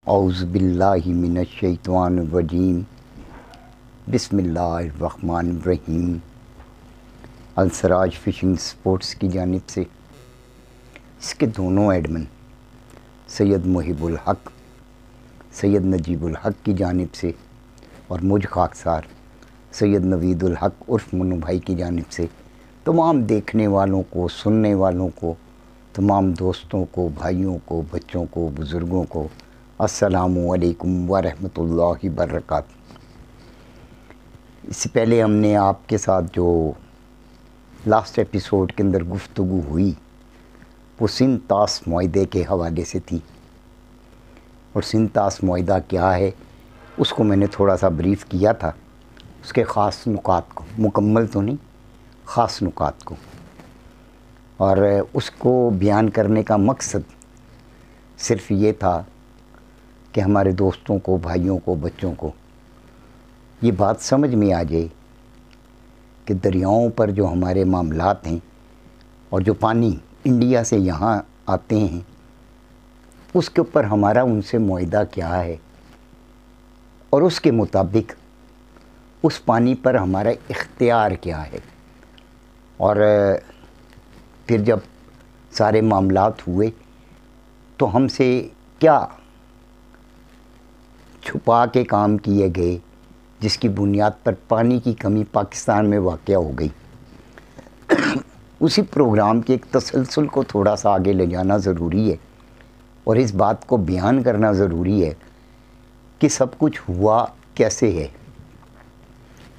اعوذ باللہ من الشیطان الرجیم بسم اللہ الرحمن الرحیم۔ السراج فشنگ سپورٹس کی جانب سے اس کے دونوں ایڈمن سید محب الحق سید نجیب الحق کی جانب سے اور مجھ خاکسار سید نوید الحق عرف منو بھائی کی جانب سے تمام دیکھنے والوں کو، سننے والوں کو، تمام دوستوں کو، بھائیوں کو، بچوں کو، بزرگوں کو السلام علیکم ورحمۃ اللہ وبرکاتہ۔ اس سے پہلے ہم نے آپ کے ساتھ جو لاسٹ ایپیسوڈ کے اندر گفتگو ہوئی وہ سندھ طاس معاہدے کے حوالے سے تھی، اور سندھ طاس معاہدہ کیا ہے اس کو میں نے تھوڑا سا بریف کیا تھا، اس کے خاص نکات کو، مکمل تو نہیں، خاص نکات کو، اور اس کو بیان کرنے کا مقصد صرف یہ تھا کہ ہمارے دوستوں کو، بھائیوں کو، بچوں کو یہ بات سمجھ میں آ جائے کہ دریاؤں پر جو ہمارے معاملات ہیں اور جو پانی انڈیا سے یہاں آتے ہیں اس کے اوپر ہمارا ان سے معاہدہ کیا ہے، اور اس کے مطابق اس پانی پر ہمارا اختیار کیا ہے، اور پھر جب سارے معاملات ہوئے تو ہم سے کیا چھپا کے کام کیے گئے جس کی بنیاد پر پانی کی کمی پاکستان میں واقع ہو گئی۔ اسی پروگرام کے ایک تسلسل کو تھوڑا سا آگے لے جانا ضروری ہے، اور اس بات کو بیان کرنا ضروری ہے کہ سب کچھ ہوا کیسے ہے۔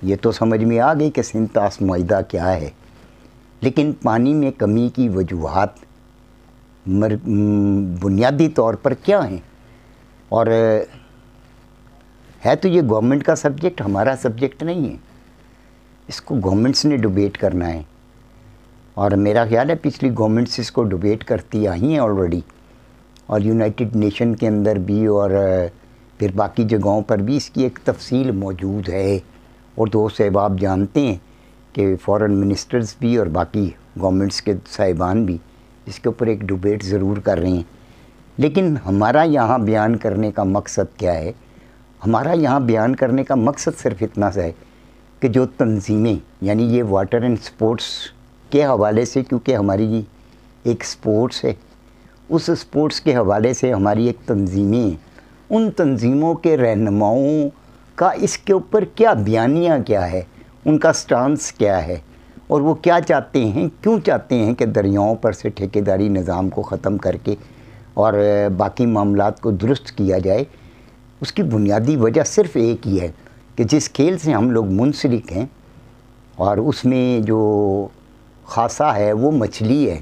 یہ تو سمجھ میں آ گئی کہ سندھ طاس معاہدہ کیا ہے، لیکن پانی میں کمی کی وجوہات بنیادی طور پر کیا ہیں، اور ہے تو یہ گورنمنٹ کا سبجیکٹ، ہمارا سبجیکٹ نہیں ہے، اس کو گورنمنٹس نے ڈیبیٹ کرنا ہے، اور میرا خیال ہے پچھلی گورنمنٹس اس کو ڈیبیٹ کرتی آئی ہیں آلریڈی، اور یونائٹڈ نیشن کے اندر بھی اور پھر باقی جگہوں پر بھی اس کی ایک تفصیل موجود ہے، اور دوست احباب جانتے ہیں کہ فارن منسٹرز بھی اور باقی گورنمنٹس کے صاحبان بھی اس کے اوپر ایک ڈیبیٹ ضرور کر رہے ہیں۔ لیکن ہمارا یہاں بیان کرنے کا مقصد کیا ہے؟ ہمارا یہاں بیان کرنے کا مقصد صرف اتنا سا ہے کہ جو تنظیمیں، یعنی یہ واٹر اینڈ سپورٹس کے حوالے سے، کیونکہ ہماری ایک سپورٹس ہے، اس سپورٹس کے حوالے سے ہماری ایک تنظیمیں ہیں، ان تنظیموں کے رہنماؤں کا اس کے اوپر کیا بیانیہ کیا ہے، ان کا سٹانس کیا ہے، اور وہ کیا چاہتے ہیں، کیوں چاہتے ہیں کہ دریاؤں پر سے ٹھیکیداری نظام کو ختم کر کے اور باقی معاملات کو درست کیا جائے۔ اس کی بنیادی وجہ صرف ایک ہی ہے کہ جس کھیل سے ہم لوگ منسلک ہیں اور اس میں جو خاصہ ہے وہ مچھلی ہے،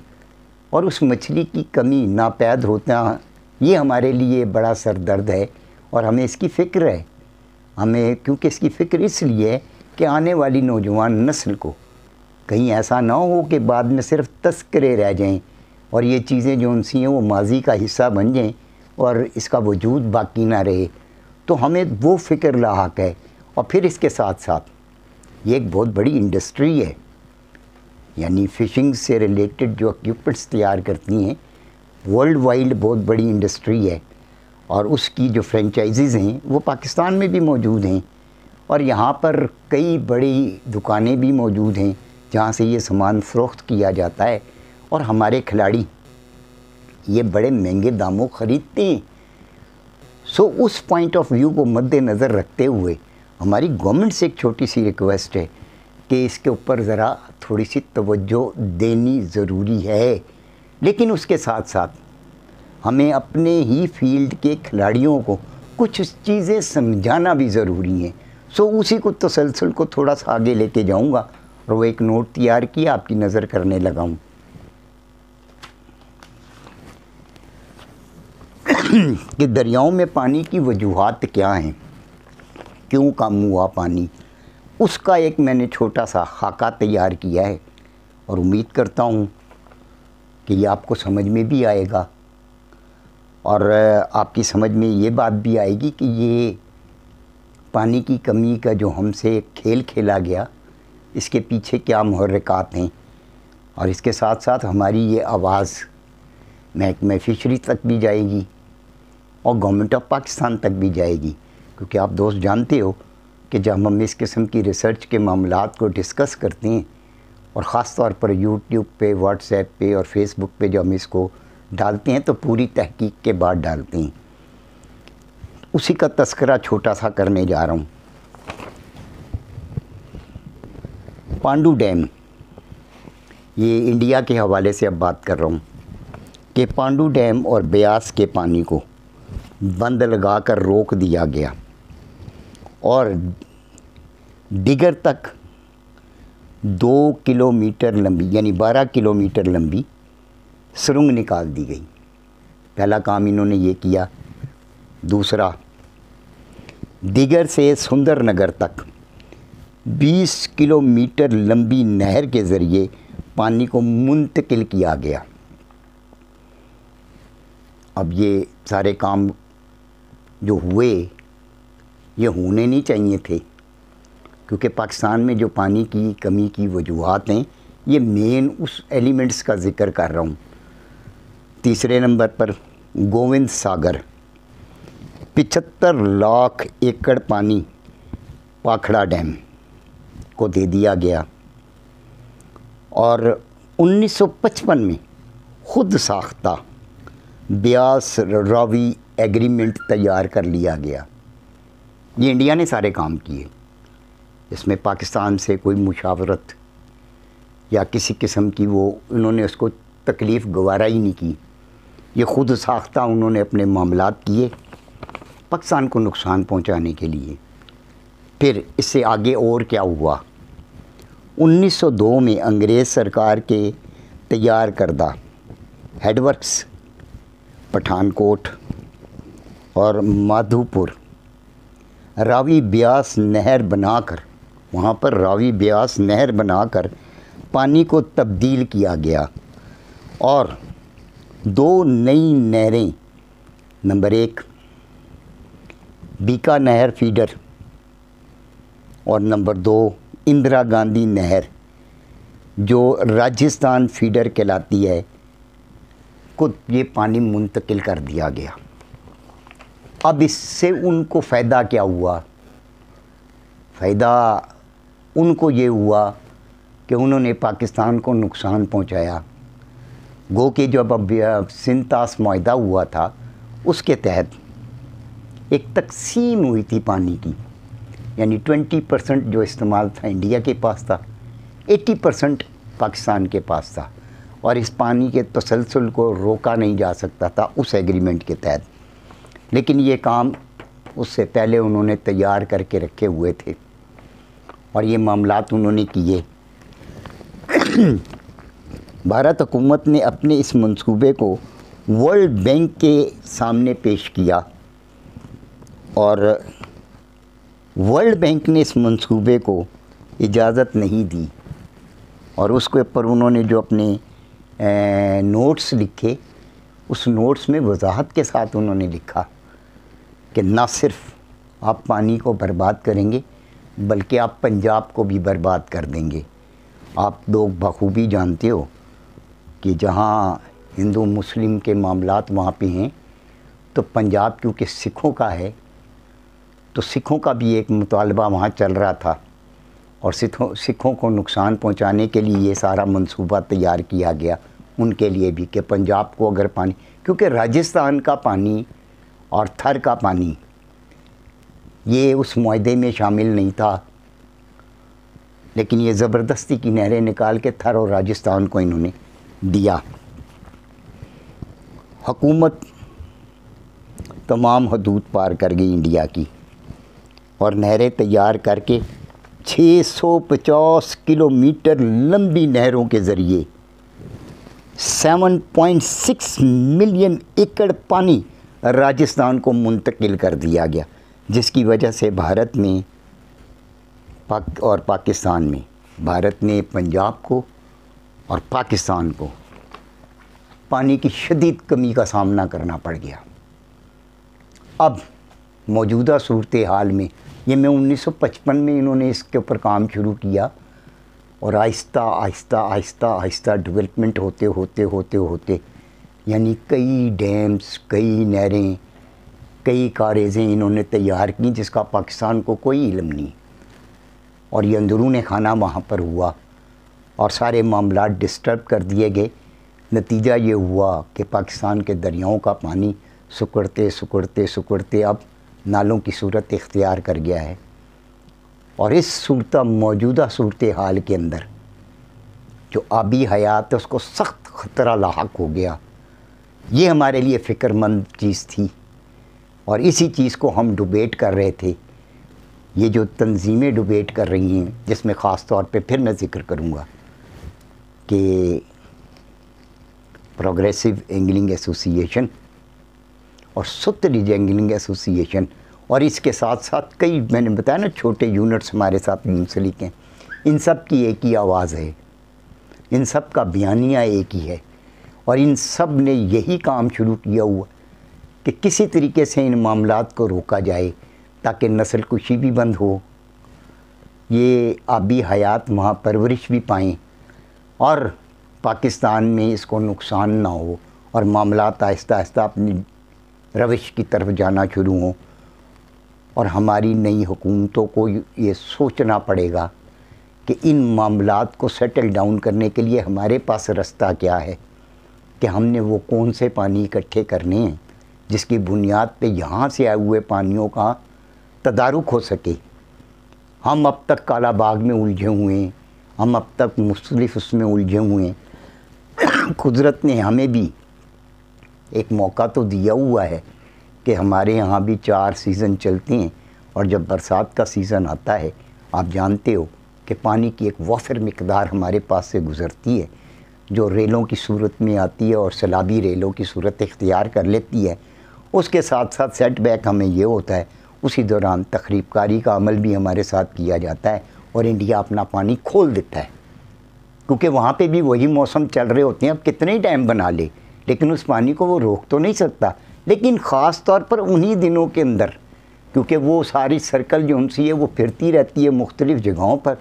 اور اس مچھلی کی کمی ناپید ہوتا یہ ہمارے لیے بڑا سر درد ہے، اور ہمیں اس کی فکر ہے، کیونکہ اس کی فکر اس لیے ہے کہ آنے والی نوجوان نسل کو کہیں ایسا نہ ہو کہ بعد میں صرف تذکرے رہ جائیں اور یہ چیزیں جو ان سی ہیں وہ ماضی کا حصہ بن جائیں اور اس کا وجود باقی نہ رہے۔ تو ہمیں وہ فکر لاحق ہے، اور پھر اس کے ساتھ ساتھ یہ ایک بہت بڑی انڈسٹری ہے، یعنی فشنگ سے ریلیٹڈ جو اکوپمنٹس تیار کرتی ہیں ورلڈ وائڈ بہت بڑی انڈسٹری ہے، اور اس کی جو فرینچائزز ہیں وہ پاکستان میں بھی موجود ہیں، اور یہاں پر کئی بڑی دکانیں بھی موجود ہیں جہاں سے یہ سامان فروخت کیا جاتا ہے، اور ہمارے کھلاڑی یہ بڑے مہنگے داموں خریدتے ہیں۔ اس پوائنٹ آف ویو کو مد نظر رکھتے ہوئے ہماری گورنمنٹ سے ایک چھوٹی سی ریکویسٹ ہے کہ اس کے اوپر ذرا تھوڑی سی توجہ دینی ضروری ہے، لیکن اس کے ساتھ ساتھ ہمیں اپنے ہی فیلڈ کے کھلاڑیوں کو کچھ چیزیں سمجھانا بھی ضروری ہیں۔ اسی کو تسلسل کو تھوڑا سا آگے لے کے جاؤں گا، اور وہ ایک نوٹ تیار کیا آپ کی نظر کرنے لگا ہوں کہ دریاؤں میں پانی کی وجوہات کیا ہیں، کیوں کم ہوا پانی، اس کا ایک میں نے چھوٹا سا خاکہ تیار کیا ہے، اور امید کرتا ہوں کہ یہ آپ کو سمجھ میں بھی آئے گا، اور آپ کی سمجھ میں یہ بات بھی آئے گی کہ یہ پانی کی کمی کا جو ہم سے کھیل کھیلا گیا اس کے پیچھے کیا محرکات ہیں، اور اس کے ساتھ ساتھ ہماری یہ آواز محکمہ فشری تک بھی جائے گی اور گورنمنٹ آف پاکستان تک بھی جائے گی، کیونکہ آپ دوست جانتے ہو کہ جب ہم اس قسم کی ریسرچ کے معاملات کو ڈسکس کرتے ہیں اور خاص طور پر یوٹیوب پہ، واٹس ایپ پہ اور فیس بک پہ جو ہم اس کو ڈالتے ہیں تو پوری تحقیق کے بعد ڈالتے ہیں. اسی کا تذکرہ چھوٹا سا کرنے جا رہا ہوں. پانڈو ڈیم، یہ انڈیا کے حوالے سے اب بات کر رہا ہوں کہ پانڈو ڈیم اور بیاس کے پانی کو بند لگا کر روک دیا گیا اور ڈگر تک 2 کلومیٹر لمبی یعنی 12 کلومیٹر لمبی سرنگ نکال دی گئی. پہلا کام انہوں نے یہ کیا. دوسرا، ڈگر سے سندر نگر تک 20 کلومیٹر لمبی نہر کے ذریعے پانی کو منتقل کیا گیا. اب یہ سارے کام جو ہوئے یہ ہونے نہیں چاہیے تھے، کیونکہ پاکستان میں جو پانی کی کمی کی وجوہات ہیں یہ مین اس ایلیمنٹس کا ذکر کر رہا ہوں. تیسرے نمبر پر گووند ساگر، 75 لاکھ ایکڑ پانی پاکھڑا ڈیم کو دے دیا گیا اور 1955 میں خود ساختہ بیاس راوی ایگریمنٹ تیار کر لیا گیا. یہ انڈیا نے سارے کام کیے، اس میں پاکستان سے کوئی مشاورت یا کسی قسم کی انہوں نے اس کو تکلیف گوارا ہی نہیں کی. یہ خود ساختہ انہوں نے اپنے معاملات کیے پاکستان کو نقصان پہنچانے کے لیے. پھر اس سے آگے اور کیا ہوا؟ 1902 میں انگریز سرکار کے تیار کردہ ہیڈ ورکس پٹھان کوٹ اور مادھو پور راوی بیاس نہر بنا کر وہاں پر راوی بیاس نہر بنا کر پانی کو تبدیل کیا گیا اور 2 نئی نہریں، نمبر 1 بیکا نہر فیڈر اور نمبر 2 اندرا گاندھی نہر جو راجستھان فیڈر کہلاتی ہے، کو یہ پانی منتقل کر دیا گیا. اب اس سے ان کو فائدہ کیا ہوا؟ فائدہ ان کو یہ ہوا کہ انہوں نے پاکستان کو نقصان پہنچایا. گو کہ جب اب سنتاس معاہدہ ہوا تھا اس کے تحت ایک تقسیم ہوئی تھی پانی کی، یعنی 20% جو استعمال تھا انڈیا کے پاس تھا، 80% پاکستان کے پاس تھا، اور اس پانی کے تسلسل کو روکا نہیں جا سکتا تھا اس ایگریمنٹ کے تحت. لیکن یہ کام اس سے پہلے انہوں نے تیار کر کے رکھے ہوئے تھے اور یہ معاملات انہوں نے کیے. بھارت حکومت نے اپنے اس منصوبے کو ورلڈ بینک کے سامنے پیش کیا اور ورلڈ بینک نے اس منصوبے کو اجازت نہیں دی اور اس کے اوپر انہوں نے جو اپنے نوٹس لکھے، اس نوٹس میں وضاحت کے ساتھ انہوں نے لکھا کہ نہ صرف آپ پانی کو برباد کریں گے بلکہ آپ پنجاب کو بھی برباد کر دیں گے. آپ لوگ بخوبی جانتے ہو کہ جہاں ہندو مسلم کے معاملات وہاں پہ ہیں، تو پنجاب کیونکہ سکھوں کا ہے تو سکھوں کا بھی ایک مطالبہ وہاں چل رہا تھا اور سکھوں کو نقصان پہنچانے کے لیے یہ سارا منصوبہ تیار کیا گیا ان کے لیے بھی کہ پنجاب کو اگر پانی، کیونکہ راجستھان کا پانی اور تھر کا پانی یہ اس معاہدے میں شامل نہیں تھا، لیکن یہ زبردستی کی نہریں نکال کے تھر اور راجستھان کو انہوں نے دیا. حکومت تمام حدود پار کر گئی انڈیا کی اور نہریں تیار کر کے 650 کلومیٹر لمبی نہروں کے ذریعے 7.6 ملین ایکڑ پانی راجستھان کو منتقل کر دیا گیا، جس کی وجہ سے بھارت میں اور پاکستان میں، بھارت نے پنجاب کو اور پاکستان کو پانی کی شدید کمی کا سامنا کرنا پڑ گیا. اب موجودہ صورتحال میں یہ میں 1955 میں انہوں نے اس کے اوپر کام شروع کیا اور آہستہ آہستہ آہستہ آہستہ ڈیولپمنٹ ہوتے ہوتے یعنی کئی ڈیمز، کئی نہریں کئی کاریزیں انہوں نے تیار کی جس کا پاکستان کو کوئی علم نہیں، اور یہ اندرون خانہ وہاں پر ہوا اور سارے معاملات ڈسٹرب کر دیے گئے۔ نتیجہ یہ ہوا کہ پاکستان کے دریاؤں کا پانی سکڑتے اب نالوں کی صورت اختیار کر گیا ہے، اور اس موجودہ صورتحال کے اندر جو آبی حیات ہے اس کو سخت خطرہ لاحق ہو گیا۔ یہ ہمارے لیے فکر مند چیز تھی، اور اسی چیز کو ہم ڈبیٹ کر رہے تھے۔ یہ جو تنظیمیں ڈبیٹ کر رہی ہیں، جس میں خاص طور پہ پھر میں ذکر کروں گا کہ پروگریسو اینگلنگ ایسوسی ایشن اور ستلج اینگلنگ ایسوسی ایشن، اور اس کے ساتھ ساتھ کئی میں نے بتایا نا چھوٹے یونٹس ہمارے ساتھ منسلک ہیں، ان سب کی ایک ہی آواز ہے، ان سب کا بیانیہ ایک ہی ہے، اور ان سب نے یہی کام شروع کیا ہوا کہ کسی طریقے سے ان معاملات کو روکا جائے تاکہ نسل کشی بھی بند ہو، یہ آبی حیات وہاں پرورش بھی پائیں، اور پاکستان میں اس کو نقصان نہ ہو، اور معاملات آہستہ آہستہ اپنی روش کی طرف جانا شروع ہوں۔ اور ہماری نئی حکومتوں کو یہ سوچنا پڑے گا کہ ان معاملات کو سیٹل ڈاؤن کرنے کے لیے ہمارے پاس رستہ کیا ہے، کہ ہم نے وہ کون سے پانی اکٹھے کرنے ہیں جس کی بنیاد پہ یہاں سے آئے ہوئے پانیوں کا تدارک ہو سکے۔ ہم اب تک کالا باغ میں الجھے ہوئے ہیں، ہم اب تک مختلف اس میں الجھے ہوئے ہیں۔ قدرت نے ہمیں بھی ایک موقع تو دیا ہوا ہے کہ ہمارے یہاں بھی 4 سیزن چلتے ہیں، اور جب برسات کا سیزن آتا ہے آپ جانتے ہو کہ پانی کی ایک وافر مقدار ہمارے پاس سے گزرتی ہے جو ریلوں کی صورت میں آتی ہے اور سیلابی ریلوں کی صورت اختیار کر لیتی ہے۔ اس کے ساتھ ساتھ سیٹ بیک ہمیں یہ ہوتا ہے، اسی دوران تخریب کاری کا عمل بھی ہمارے ساتھ کیا جاتا ہے، اور انڈیا اپنا پانی کھول دیتا ہے، کیونکہ وہاں پہ بھی وہی موسم چل رہے ہوتے ہیں۔ اب کتنے ہی ٹائم بنا لے لیکن اس پانی کو وہ روک تو نہیں سکتا، لیکن خاص طور پر انہی دنوں کے اندر، کیونکہ وہ ساری سرکل جو ان سی ہے وہ پھرتی رہتی ہے مختلف جگہوں پر،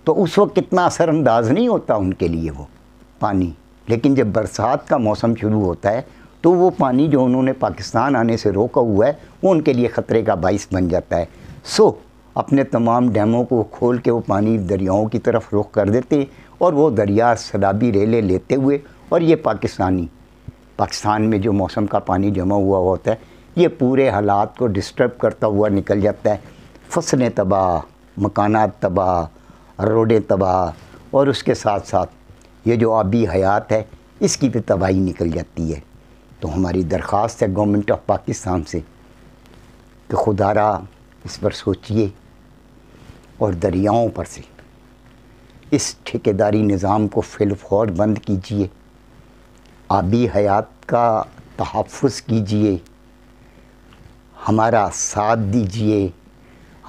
تو اس وقت کتنا اثر انداز نہیں ہوتا ان کے لیے وہ پانی۔ لیکن جب برسات کا موسم شروع ہوتا ہے تو وہ پانی جو انہوں نے پاکستان آنے سے روکا ہوا ہے وہ ان کے لیے خطرے کا باعث بن جاتا ہے۔ اپنے تمام ڈیموں کو کھول کے وہ پانی دریاؤں کی طرف رخ کر دیتے ہیں، اور وہ دریا سیلابی ریلیں لیتے ہوئے، اور یہ پاکستان میں جو موسم کا پانی جمع ہوا ہوتا ہے یہ پورے حالات کو ڈسٹرب کرتا ہوا نکل جاتا ہے۔ فصلیں تباہ، مکانات تباہ، روڈیں تباہ، اور اس کے ساتھ ساتھ یہ جو آبی حیات ہے اس کی بھی تباہی نکل جاتی ہے۔ تو ہماری درخواست ہے گورنمنٹ آف پاکستان سے کہ خدا را اس پر سوچئے، اور دریاؤں پر سے اس ٹھیکیداری نظام کو فی الفور بند کیجئے، آبی حیات کا تحفظ کیجئے، ہمارا ساتھ دیجئے،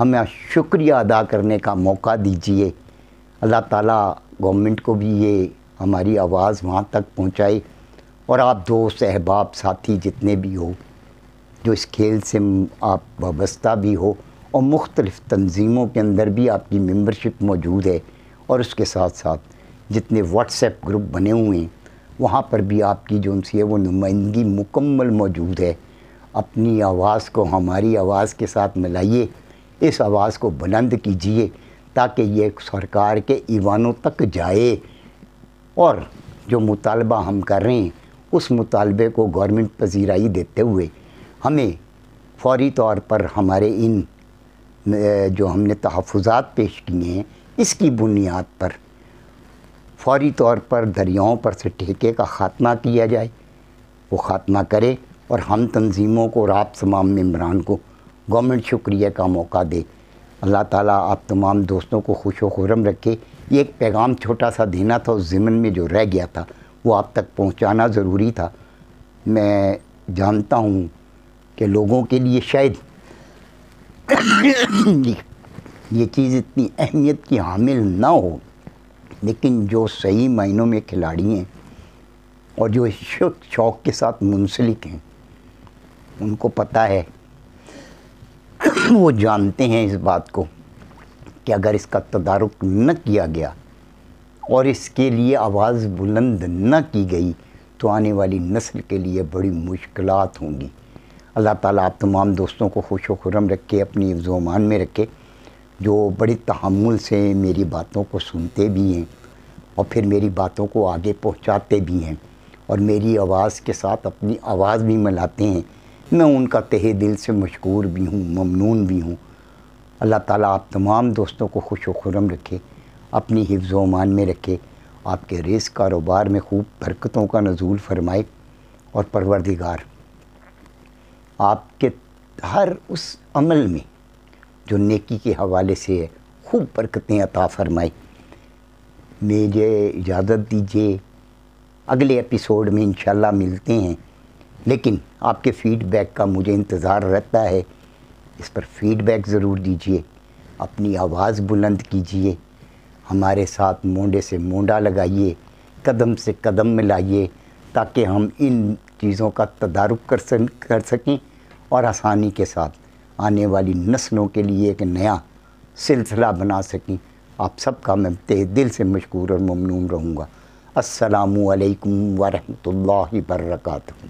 ہمیں شکریہ ادا کرنے کا موقع دیجئے۔ اللہ تعالیٰ گورنمنٹ کو بھی یہ ہماری آواز وہاں تک پہنچائے، اور آپ دوست احباب ساتھی جتنے بھی ہو جو اس کھیل سے آپ وابستہ بھی ہو، اور مختلف تنظیموں کے اندر بھی آپ کی ممبرشپ موجود ہے، اور اس کے ساتھ ساتھ جتنے واٹس ایپ گروپ بنے ہوئے ہیں وہاں پر بھی آپ کی جو ہے وہ نمائندگی مکمل موجود ہے۔ اپنی آواز کو ہماری آواز کے ساتھ ملائیے، اس آواز کو بلند کیجئے تاکہ یہ سرکار کے ایوانوں تک جائے، اور جو مطالبہ ہم کر رہے ہیں اس مطالبے کو گورنمنٹ پذیرائی دیتے ہوئے ہمیں فوری طور پر ہمارے ان جو ہم نے تحفظات پیش کیے ہیں اس کی بنیاد پر فوری طور پر دریاؤں پر سے ٹھیکے کا خاتمہ کیا جائے، وہ خاتمہ کرے، اور ہم تنظیموں کو اور آپ تمام ممبران کو گورنمنٹ شکریہ کا موقع دے۔ اللہ تعالیٰ آپ تمام دوستوں کو خوش و خرم رکھے۔ یہ ایک پیغام چھوٹا سا دینا تھا، اس ضمن میں جو رہ گیا تھا وہ آپ تک پہنچانا ضروری تھا۔ میں جانتا ہوں کہ لوگوں کے لیے شاید یہ چیز اتنی اہمیت کی حامل نہ ہو، لیکن جو صحیح معنوں میں کھلاڑی ہیں اور جو شوق کے ساتھ منسلک ہیں ان کو پتہ ہے، وہ جانتے ہیں اس بات کو کہ اگر اس کا تدارک نہ کیا گیا اور اس کے لیے آواز بلند نہ کی گئی تو آنے والی نسل کے لیے بڑی مشکلات ہوں گی۔ اللہ تعالیٰ آپ تمام دوستوں کو خوش و خرم رکھے، اپنی حفظ و امان میں رکھے، جو بڑی تحمل سے میری باتوں کو سنتے بھی ہیں اور پھر میری باتوں کو آگے پہنچاتے بھی ہیں اور میری آواز کے ساتھ اپنی آواز بھی ملاتے ہیں۔ میں ان کا تہہ دل سے مشکور بھی ہوں، ممنون بھی ہوں۔ اللہ تعالیٰ آپ تمام دوستوں کو خوش و خرم رکھے، اپنی حفظ و امان میں رکھے، آپ کے رزق کاروبار میں خوب برکتوں کا نزول فرمائے، اور پروردگار آپ کے ہر اس عمل میں جو نیکی کے حوالے سے ہے خوب برکتیں عطا فرمائے۔ مجھے اجازت دیجیے، اگلے ایپیسوڈ میں انشاءاللہ ملتے ہیں، لیکن آپ کے فیڈ بیک کا مجھے انتظار رہتا ہے۔ اس پر فیڈ بیک ضرور دیجیے، اپنی آواز بلند کیجیے، ہمارے ساتھ مونڈے سے مونڈا لگائیے، قدم سے قدم ملائیے، تاکہ ہم ان چیزوں کا تدارک کر سکیں اور آسانی کے ساتھ آنے والی نسلوں کے لیے ایک نیا سلسلہ بنا سکیں۔ آپ سب کا میں تہ دل سے مشکور اور ممنون رہوں گا۔ السلام علیکم ورحمۃ اللہ وبرکاتہ۔